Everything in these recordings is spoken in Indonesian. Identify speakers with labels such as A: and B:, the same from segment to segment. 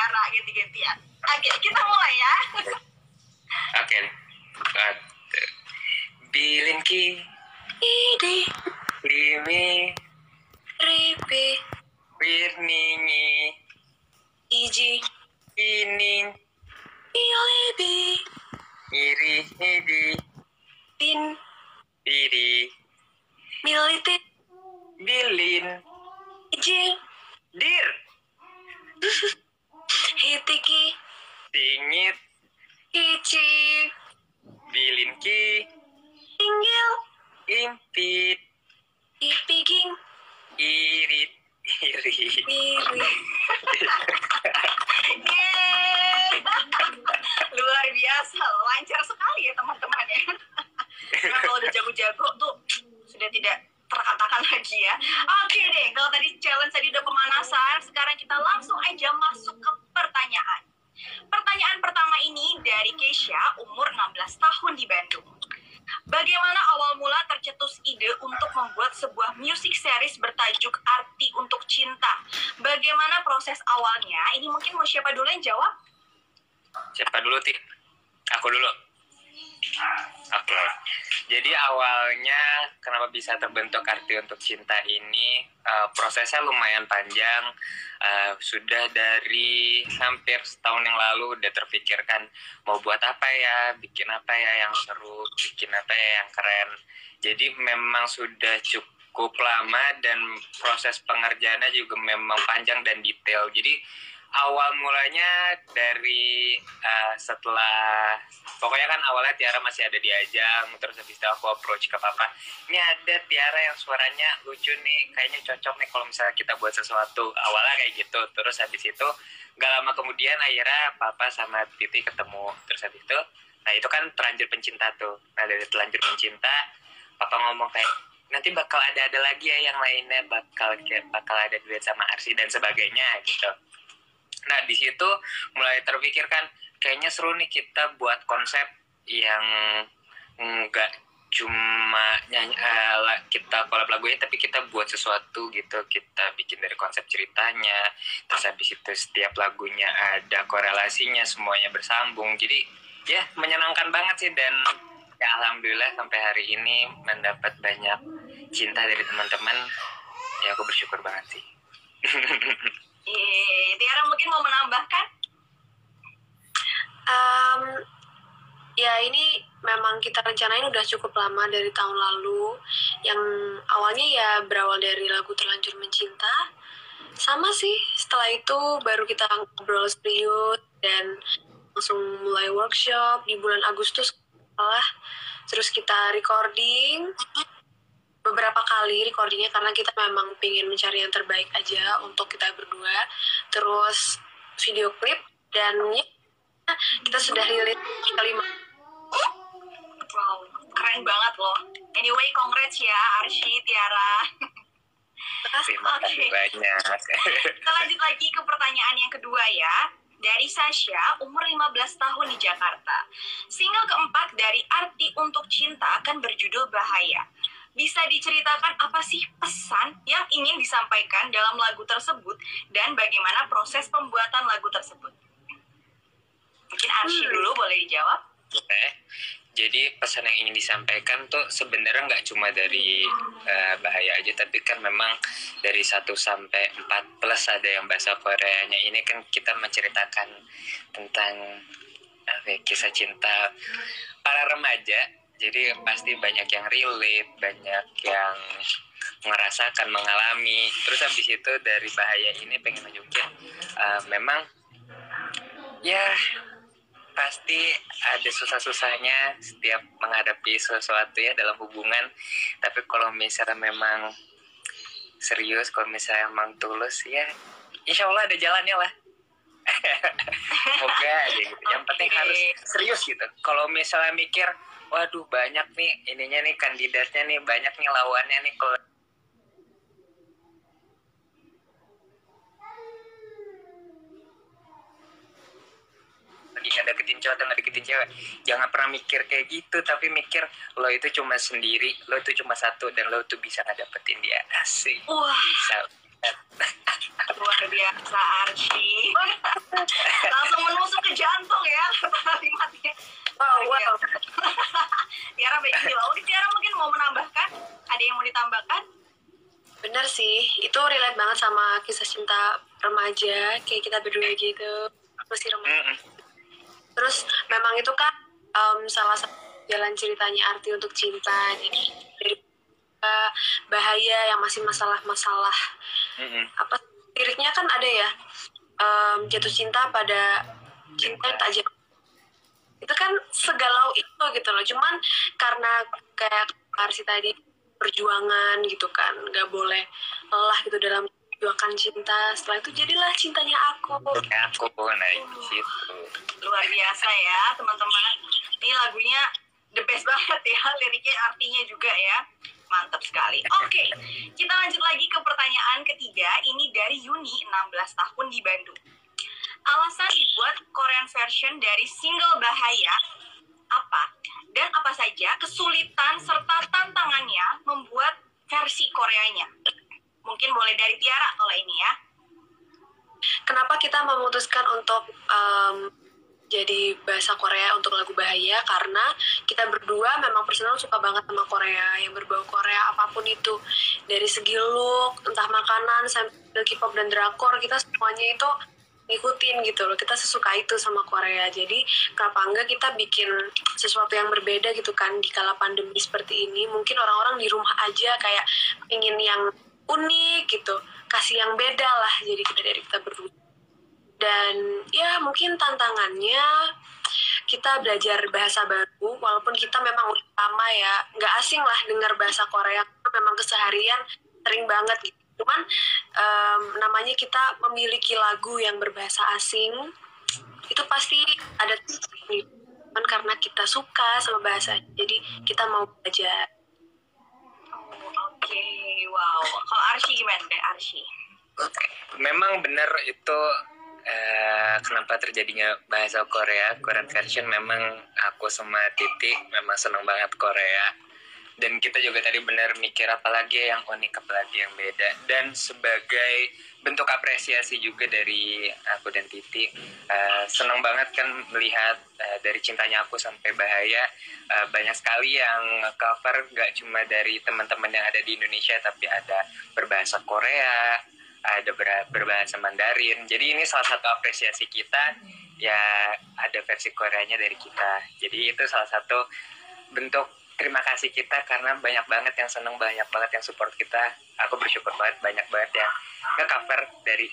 A: Tiara ganti-gantian. Oke, kita mulai ya.
B: Oke. Bilinki
A: Ide
B: Limi
A: Ripe
B: Wirningi
A: Iji
B: Ining
A: Ilebi
B: Iri Hidi
A: Tin
B: Diri
A: Militit
B: Bilin
A: Ijil
B: Dir
A: Hitiki
B: Singit
A: Ici
B: Bilinki
A: Tinggil
B: Impit
A: Ipiging
B: Irit Iri
A: Iri. Yeay. Luar biasa, lancar sekali ya teman-teman ya. Karena kalau udah jago-jago tuh sudah tidak terkatakan lagi ya. Oke deh, kalau tadi challenge tadi udah pemanasan, sekarang kita langsung aja masuk ke pertanyaan. Pertanyaan pertama ini dari Keisha, umur 16 tahun di Bandung. Bagaimana awal mula tercetus ide untuk membuat sebuah music series bertajuk Arti Untuk Cinta? Bagaimana proses awalnya? Ini mungkin mau siapa dulu yang jawab?
B: Siapa dulu, Ti? Aku dulu. Oke. Jadi awalnya kenapa bisa terbentuk Arti Untuk Cinta ini, prosesnya lumayan panjang. Sudah dari hampir setahun yang lalu udah terpikirkan mau buat apa ya, bikin apa ya yang seru, bikin apa ya yang keren. Jadi memang sudah cukup lama dan proses pengerjaannya juga memang panjang dan detail. Jadi awal mulanya dari setelah, pokoknya kan awalnya Tiara masih ada di Ajang, terus habis itu aku approach ke Papa, ini ada Tiara yang suaranya lucu nih, kayaknya cocok nih kalau misalnya kita buat sesuatu. Awalnya kayak gitu, terus habis itu gak lama kemudian akhirnya Papa sama Titi ketemu, terus habis itu, nah itu kan Terlanjur Pencinta tuh. Nah dari Terlanjur Pencinta, Papa ngomong kayak, nanti bakal ada lagi ya yang lainnya, bakal ada duet sama Arsy dan sebagainya gitu. Nah di situ mulai terpikirkan kayaknya seru nih kita buat konsep yang nggak cuma kita collab lagunya, tapi kita buat sesuatu gitu. Kita bikin dari konsep ceritanya, terus habis itu setiap lagunya ada korelasinya, semuanya bersambung. Jadi ya menyenangkan banget sih, dan ya alhamdulillah sampai hari ini mendapat banyak cinta dari teman-teman. Ya aku bersyukur banget sih.
A: Tiara mungkin mau menambahkan?
C: Ya ini memang kita rencanain udah cukup lama dari tahun lalu. Yang awalnya ya berawal dari lagu Terlanjur Mencinta. Sama sih, setelah itu baru kita ngobrol serius dan langsung mulai workshop di bulan Agustus. Terus kita recording beberapa kali recordingnya karena kita memang pengen mencari yang terbaik aja untuk kita berdua. Terus video klip dan ya, kita sudah rilis kelima.
A: Wow, keren banget loh. Anyway, congrats ya Arsy, Tiara.
B: Terima kasih banyak.
A: Kita lanjut lagi ke pertanyaan yang kedua ya. Dari Sasha, umur 15 tahun di Jakarta. Single keempat dari Arti Untuk Cinta akan berjudul Bahaya. Bisa diceritakan apa sih pesan yang ingin disampaikan dalam lagu tersebut dan bagaimana proses pembuatan lagu tersebut? Mungkin Arsy dulu boleh dijawab.
B: Oke. Jadi pesan yang ingin disampaikan tuh sebenarnya nggak cuma dari Bahaya aja, tapi kan memang dari 1 sampai 4 plus ada yang bahasa Koreanya. Ini kan kita menceritakan tentang kisah cinta para remaja. Jadi pasti banyak yang relate, banyak yang ngerasakan, mengalami. Terus habis itu dari Bahaya ini pengen nunjukin memang ya pasti ada susah-susahnya setiap menghadapi sesuatu ya dalam hubungan. Tapi kalau misalnya memang serius, kalau misalnya memang tulus, ya insya Allah ada jalannya lah. Semoga aja gitu. Yang penting harus serius gitu. Kalau misalnya mikir, waduh banyak nih ininya nih, kandidatnya nih, banyak nih lawannya nih, kalau lagi ngedeketin cowok atau ngedeketin cewek, jangan pernah mikir kayak gitu, tapi mikir lo itu cuma sendiri, lo itu cuma satu, dan lo tuh bisa ngedapetin dia. Asik.
A: Wah,
B: bisa
A: Luar biasa Arsy. Langsung menusuk ke jantung ya kalimatnya.
C: Wow.
A: Tiara begitu. Oke, Tiara mungkin mau menambahkan? Ada yang mau ditambahkan?
C: Bener sih, itu relate banget sama kisah cinta remaja, kayak kita berdua gitu, masih remaja. Terus memang itu kan salah satu jalan ceritanya Arti untuk cinta, jadi dari bahaya yang masih masalah-masalah. Apa liriknya kan ada ya, jatuh cinta pada cinta yang tak jatuh. Itu kan segalau itu gitu loh, cuman karena kayak Arsi tadi perjuangan gitu kan, nggak boleh lelah gitu dalam perjuangan cinta. Setelah itu jadilah cintanya aku.
B: Naik di situ.
A: Luar biasa ya teman-teman. Ini lagunya the best banget ya, liriknya artinya juga ya. Mantap sekali. Oke, kita lanjut lagi ke pertanyaan ketiga. Ini dari Yuni, 16 tahun di Bandung. Alasan dibuat Korean version dari single Bahaya apa? Dan apa saja kesulitan serta tantangannya membuat versi Koreanya? Mungkin boleh dari Tiara kalau ini ya.
C: Kenapa kita memutuskan untuk jadi bahasa Korea untuk lagu Bahaya? Karena kita berdua memang personal suka banget sama Korea, yang berbau Korea apapun itu. Dari segi look, entah makanan, sampai K-pop dan drakor, kita semuanya itu ngikutin gitu loh, kita sesuka itu sama Korea. Jadi kenapa enggak kita bikin sesuatu yang berbeda gitu kan di kala pandemi seperti ini. Mungkin orang-orang di rumah aja kayak ingin yang unik gitu, kasih yang beda lah, jadi dari kita berdua. Dan ya mungkin tantangannya kita belajar bahasa baru, walaupun kita memang udah lama ya nggak asing lah dengar bahasa Korea, memang keseharian sering banget gitu. Cuman namanya kita memiliki lagu yang berbahasa asing, itu pasti ada cuman karena kita suka sama bahasa, jadi kita mau belajar.
A: Oke, wow. Kalau Arsy gimana deh, Arsy?
B: Memang benar itu kenapa terjadinya bahasa Korean version. Memang aku sama Titi memang seneng banget Korea. Dan kita juga tadi benar mikir apalagi yang unik, apalagi yang beda. Dan sebagai bentuk apresiasi juga dari aku dan Titi, senang banget kan melihat dari Cintanya Aku sampai Bahaya, banyak sekali yang cover gak cuma dari teman-teman yang ada di Indonesia, tapi ada berbahasa Korea, ada berbahasa Mandarin. Jadi ini salah satu apresiasi kita, ya ada versi Koreanya dari kita. Jadi itu salah satu bentuk terima kasih kita, karena banyak banget yang seneng, banyak banget yang support kita. Aku bersyukur banget, banyak banget yang nge-cover dari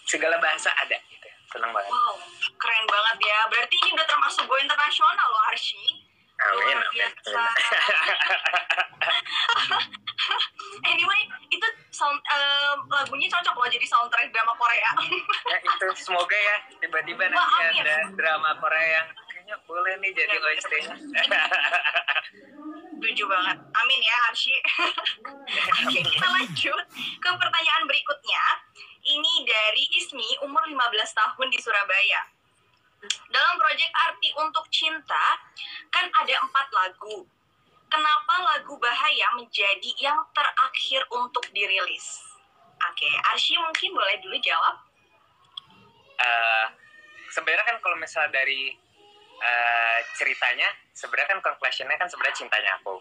B: segala bahasa ada gitu. Seneng banget.
A: Wow, keren banget ya. Berarti ini udah termasuk go internasional loh, Arsy.
B: Amin.
A: Anyway, itu lagunya cocok loh jadi soundtrack drama Korea.
B: Ya itu, semoga ya tiba-tiba nanti ada drama Korea yang kayaknya boleh nih jadi OST-nya.
A: Setuju banget. Amin ya, Arsy. Oke, kita lanjut ke pertanyaan berikutnya. Ini dari Ismi, umur 15 tahun di Surabaya. Dalam proyek Arti untuk Cinta, kan ada 4 lagu. Kenapa lagu Bahaya menjadi yang terakhir untuk dirilis? Oke, Arsy mungkin boleh dulu jawab.
B: Sebenarnya kan kalau misalnya dari ceritanya, sebenarnya kan conclusion-nya kan sebenarnya Cintanya Aku.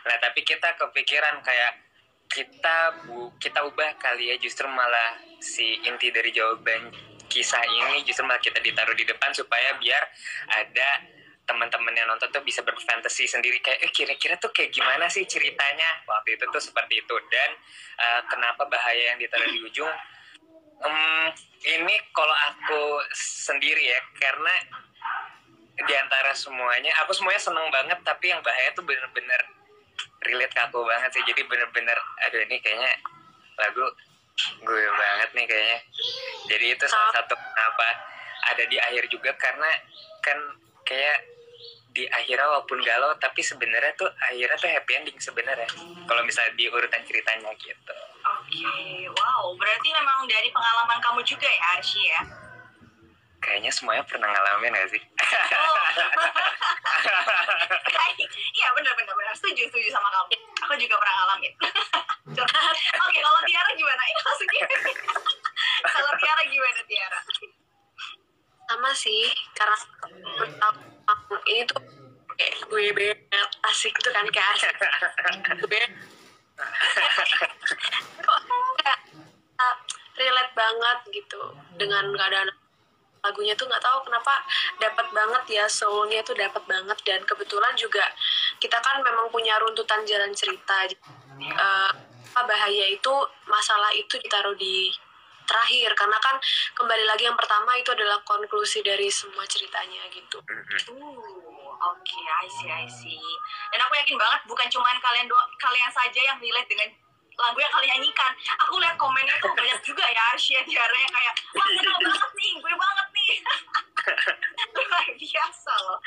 B: Nah, tapi kita kepikiran kayak kita ubah kali ya, justru malah si inti dari jawaban kisah ini justru malah kita ditaruh di depan supaya biar ada teman-teman yang nonton tuh bisa berfantasi sendiri kayak kira-kira tuh kayak gimana sih ceritanya waktu itu tuh seperti itu. Dan kenapa Bahaya yang ditaruh di ujung, ini kalau aku sendiri ya, karena di antara semuanya aku semuanya seneng banget, tapi yang Bahaya tuh bener-bener relate ke aku banget sih. Jadi bener-bener aduh ini kayaknya lagu gue banget nih kayaknya. Jadi itu salah satu kenapa ada di akhir juga, karena kan kayak di akhirnya walaupun galau tapi sebenarnya tuh akhirnya tuh happy ending sebenarnya kalau misalnya di urutan ceritanya gitu.
A: Oke, wow, berarti memang dari pengalaman kamu juga ya, Arsy ya?
B: Kayaknya semuanya pernah ngalamin gak sih?
A: Oh. Iya, benar, setuju sama kamu. Aku juga pernah ngalamin. Oke, kalau Tiara gimana? Ini langsung gini.
C: kayak gue banget asik itu kan kayak asik gue relate banget gitu dengan keadaan lagunya tuh nggak tahu kenapa dapat banget ya soulnya tuh dapat banget dan kebetulan juga kita kan memang punya runtutan jalan cerita bahaya itu masalah itu ditaruh di terakhir karena kan kembali lagi yang pertama itu adalah konklusi dari semua ceritanya gitu.
A: Oke, I see. Dan aku yakin banget bukan cuma kalian saja yang relate dengan lagu yang kalian nyanyikan. Aku lihat komennya tuh banyak juga ya, Arsya, Tiara yang kayak, wah kenal banget nih, gue banget nih. Luar biasa loh.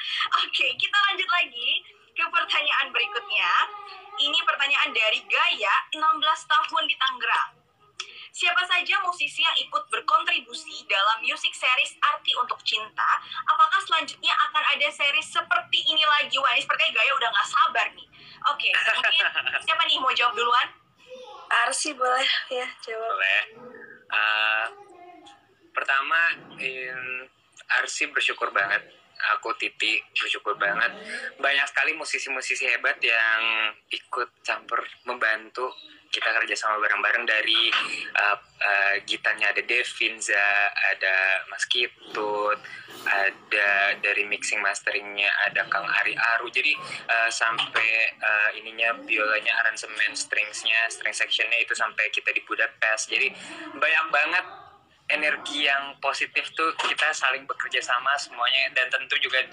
A: Oke, kita lanjut lagi ke pertanyaan berikutnya. Ini pertanyaan dari Gaya, 16 tahun di Tangerang. Siapa saja musisi yang ikut berkontribusi dalam music series Arti Untuk Cinta? Apakah selanjutnya akan ada series seperti ini lagi? Wah, ini sepertinya Gaya udah gak sabar nih. Oke, mungkin siapa nih mau jawab duluan?
C: Arsi boleh ya jawab.
B: Boleh. Pertama, Arsi bersyukur banget. Aku Titi bersyukur banget. Banyak sekali musisi-musisi hebat yang ikut campur membantu kita kerja sama bareng-bareng dari gitarnya ada Devinza, ada Mas Kitut, ada dari mixing masteringnya ada Kang Ari Aru. Jadi sampai ininya biolanya, aransemen string sectionnya itu sampai kita di Budapest. Jadi banyak banget energi yang positif tuh, kita saling bekerja sama semuanya dan tentu juga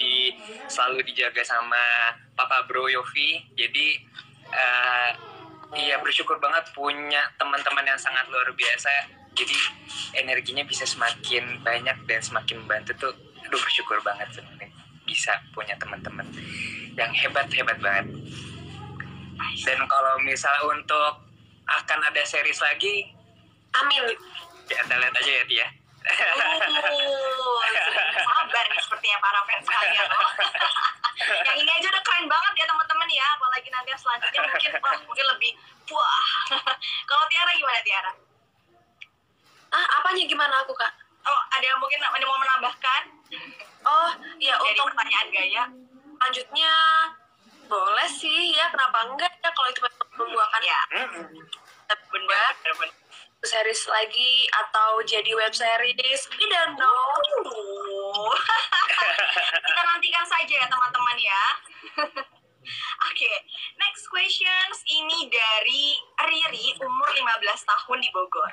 B: selalu dijaga sama Papa Bro Yofi. Jadi iya bersyukur banget punya teman-teman yang sangat luar biasa. Jadi energinya bisa semakin banyak dan semakin membantu tuh. Aduh bersyukur banget sebenarnya bisa punya teman-teman yang hebat banget. Dan kalau misal untuk akan ada series lagi,
C: amin.
B: Kita lihat aja ya Tia.
A: Sabar nih sepertinya para fans kalian loh. Yang ini aja udah keren banget ya teman-teman ya, apalagi nanti yang selanjutnya mungkin lebih wah. Kalau Tiara gimana Tiara?
C: Apanya gimana aku Kak?
A: Oh, ada yang mungkin mau menambahkan?
C: Oh, ya
A: dari
C: untuk
A: pertanyaan Gaya.
C: Lanjutnya boleh sih ya, kenapa enggak ya kalau itu membuahkan
A: ya. Benar.
C: Series lagi atau jadi web series, we don't know.
A: Kita nantikan saja ya teman-teman ya. Oke, next questions ini dari Riri, umur 15 tahun di Bogor.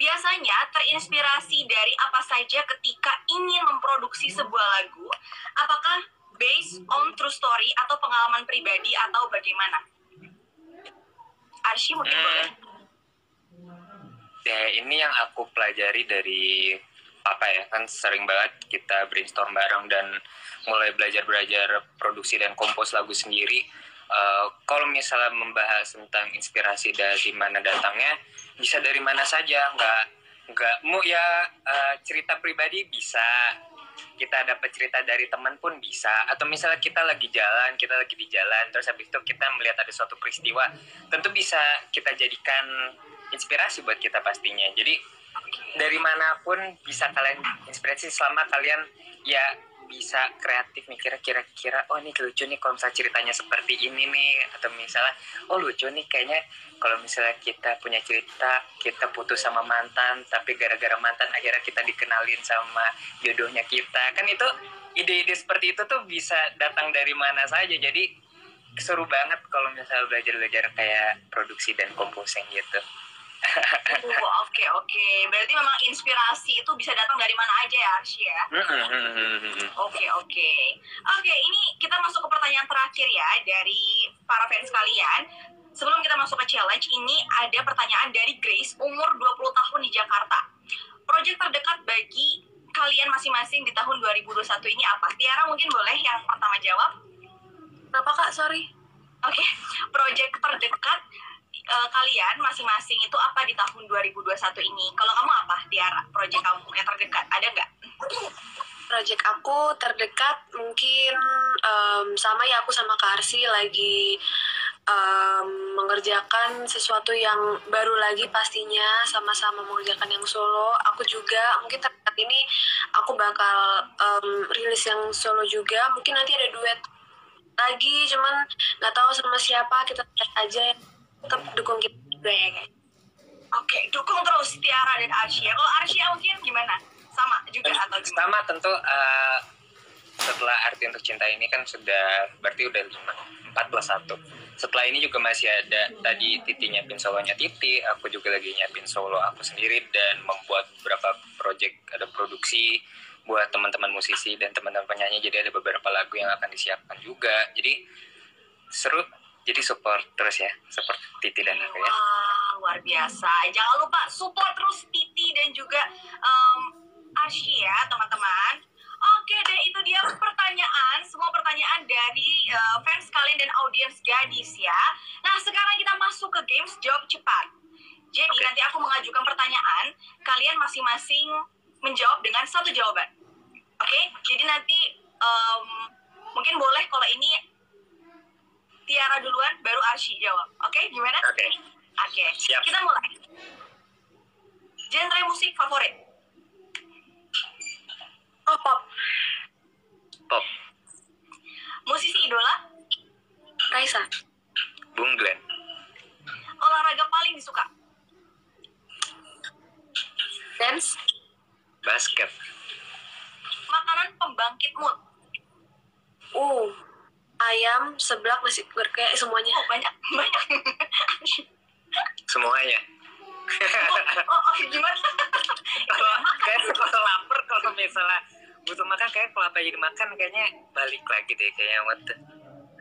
A: Biasanya terinspirasi dari apa saja ketika ingin memproduksi sebuah lagu? Apakah based on true story atau pengalaman pribadi atau bagaimana? Arsy mungkin boleh.
B: Ya, ini yang aku pelajari dari Papa ya, kan sering banget kita brainstorm bareng dan mulai belajar produksi dan kompos lagu sendiri. Kalau misalnya membahas tentang inspirasi dari mana datangnya, bisa dari mana saja, nggak mau ya cerita pribadi bisa, kita dapat cerita dari teman pun bisa, atau misalnya kita lagi di jalan, terus habis itu kita melihat ada suatu peristiwa, tentu bisa kita jadikan inspirasi buat kita pastinya. Jadi dari manapun bisa kalian inspirasi selama kalian ya bisa kreatif mikir kira-kira oh ini lucu nih kalau misalnya ceritanya seperti ini nih, atau misalnya oh lucu nih kayaknya kalau misalnya kita punya cerita kita putus sama mantan tapi gara-gara mantan akhirnya kita dikenalin sama jodohnya kita, kan itu ide-ide seperti itu tuh bisa datang dari mana saja. Jadi seru banget kalau misalnya belajar kayak produksi dan composing gitu.
A: Oke. Berarti memang inspirasi itu bisa datang dari mana aja ya, Arsy ya? Oke. Ini kita masuk ke pertanyaan terakhir ya dari para fans kalian. Sebelum kita masuk ke challenge, ini ada pertanyaan dari Grace, umur 20 tahun di Jakarta. Proyek terdekat bagi kalian masing-masing di tahun 2021 ini apa? Tiara mungkin boleh yang pertama jawab.
C: Kenapa Kak? Sorry.
A: Oke. Proyek terdekat kalian masing-masing itu apa di tahun 2021 ini? Kalau kamu apa, Tiara? Proyek kamu yang terdekat, ada nggak?
C: Proyek aku terdekat mungkin sama ya, aku sama Kak Arsy lagi mengerjakan sesuatu yang baru lagi pastinya, sama-sama mengerjakan yang solo. Aku juga mungkin saat ini aku bakal rilis yang solo juga, mungkin nanti ada duet lagi, cuman nggak tahu sama siapa, kita lihat aja. Tetap dukung kita juga ya guys.
A: Oke, dukung terus Tiara dan Arsya. Kalau Arsya mungkin gimana? Sama juga atau gimana?
B: Sama tentu setelah Arti Untuk Cinta ini kan sudah berarti udah 14 Setelah ini juga masih ada tadi Titi nyiapin solonya Titi, aku juga lagi nyiapin solo aku sendiri dan membuat beberapa project, ada produksi buat teman-teman musisi dan teman-teman penyanyi. Jadi ada beberapa lagu yang akan disiapkan juga. Jadi seru. Jadi support terus ya, support Titi dan aku ya.
A: Luar biasa. Jangan lupa support terus Titi dan juga Arsy ya teman-teman. Oke deh, itu dia semua pertanyaan dari fans kalian dan audiens gadis ya. Nah sekarang kita masuk ke games jawab cepat. Jadi nanti aku mengajukan pertanyaan, kalian masing-masing menjawab dengan satu jawaban. Oke, jadi nanti mungkin boleh kalau ini Tiara duluan, baru Arsy jawab. Oke, gimana? Oke,
B: Siap.
A: kita mulai. Genre musik favorit?
C: Oh, pop.
B: Pop,
A: Musisi idola?
C: Raisa.
B: Bung Glenn,
A: Olahraga paling disuka?
C: Dance.
B: basket,
A: Makanan pembangkit mood?
C: Ayam, seblak, nasi goreng, semuanya.
A: Oh, banyak.
B: semuanya.
A: Oke, gimana?
B: Kalau lapar, kalau misalnya butuh makan, kayak kalau apa jadi makan kayaknya balik lagi deh kayaknya.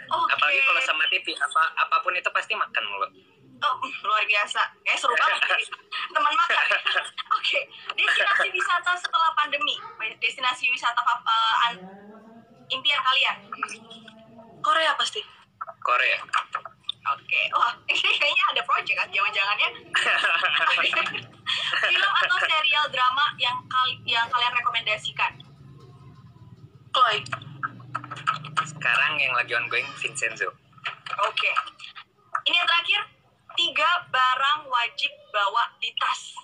B: Apalagi kalau sama Titi, apapun itu pasti makan mulu.
A: Oh, luar biasa. Seru banget. Teman makan. Oke, destinasi wisata setelah pandemi. Destinasi wisata impian kalian?
C: Korea pasti.
B: Korea.
A: Oke, wah ini kayaknya ada project kan, jangan-jangannya. Film atau serial drama yang kalian rekomendasikan?
C: Chloe.
B: Sekarang yang lagi ongoing Vincenzo.
A: Oke. Ini yang terakhir, 3 barang wajib bawa di tas.